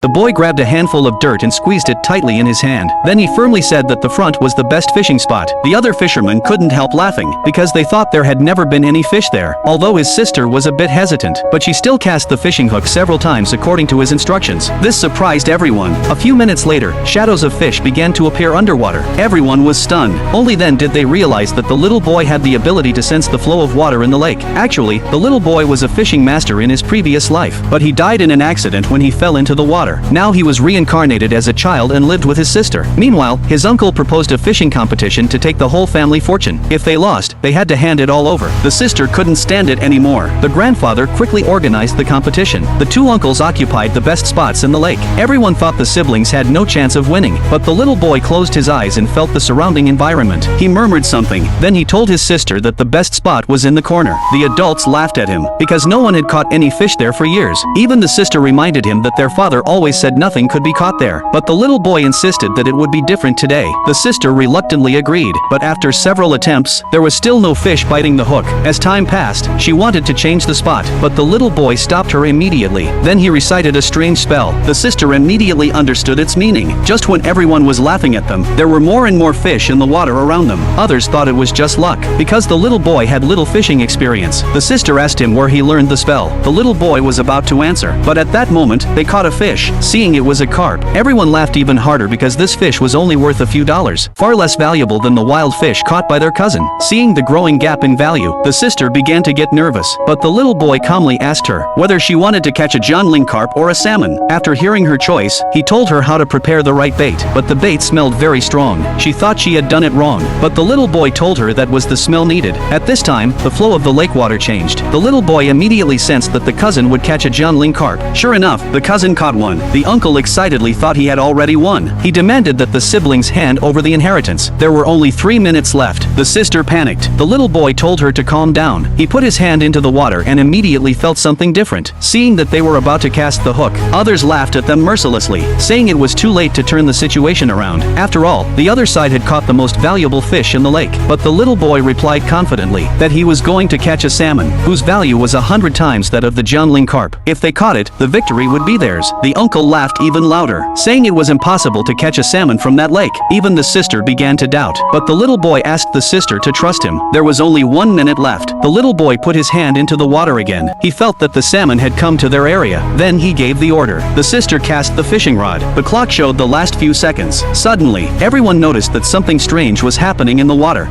The boy grabbed a handful of dirt and squeezed it tightly in his hand. Then he firmly said that the front was the best fishing spot. The other fishermen couldn't help laughing, because they thought there had never been any fish there. Although his sister was a bit hesitant, but she still cast the fishing hook several times according to his instructions. This surprised everyone. A few minutes later, shadows of fish began to appear underwater. Everyone was stunned. Only then did they realize that the little boy had the ability to sense the flow of water in the lake. Actually, the little boy was a fishing master in his previous life, but he died in an accident when he fell into the water. Now he was reincarnated as a child and lived with his sister. Meanwhile, his uncle proposed a fishing competition to take the whole family fortune. If they lost, they had to hand it all over. The sister couldn't stand it anymore. The grandfather quickly organized the competition. The two uncles occupied the best spots in the lake. Everyone thought the siblings had no chance of winning, but the little boy closed his eyes and felt the surrounding environment. He murmured something. Then he told his sister that the best spot was in the corner. The adults laughed at him, because no one had caught any fish there for years. Even the sister reminded him that their father always said nothing could be caught there. But the little boy insisted that it would be different today. The sister reluctantly agreed, but after several attempts, there was still no fish biting the hook. As time passed, she wanted to change the spot, but the little boy stopped her immediately. Then he recited a strange spell. The sister immediately understood its meaning. Just when everyone was laughing at them, there were more and more fish in the water around them. Others thought it was just luck, because the little boy had little fishing experience. The sister asked him where he learned the spell. The little boy was about to answer, but at that moment, they caught a fish. Seeing it was a carp, everyone laughed even harder because this fish was only worth a few dollars, far less valuable than the wild fish caught by their cousin. Seeing the growing gap in value, the sister began to get nervous, but the little boy calmly asked her whether she wanted to catch a Jiangling carp or a salmon. After hearing her choice, he told her how to prepare the right bait, but the bait smelled very strong. She thought she had done it wrong, but the little boy told her that was the smell needed. At this time, the flow of the lake water changed. The little boy immediately sensed that the cousin would catch a Jiangling carp. Sure enough, the cousin caught one. The uncle excitedly thought he had already won. He demanded that the siblings hand over the inheritance. There were only 3 minutes left. The sister panicked. The little boy told her to calm down. He put his hand into the water and immediately felt something different. Seeing that they were about to cast the hook, others laughed at them mercilessly, saying it was too late to turn the situation around. After all, the other side had caught the most valuable fish in the lake. But the little boy replied confidently that he was going to catch a salmon, whose value was 100 times that of the Jiangling carp. If they caught it, the victory would be theirs. The uncle laughed even louder, saying it was impossible to catch a salmon from that lake. Even the sister began to doubt, but the little boy asked the sister to trust him. There was only 1 minute left. The little boy put his hand into the water again. He felt that the salmon had come to their area. Then he gave the order. The sister cast the fishing rod. The clock showed the last few seconds. Suddenly, everyone noticed that something strange was happening in the water.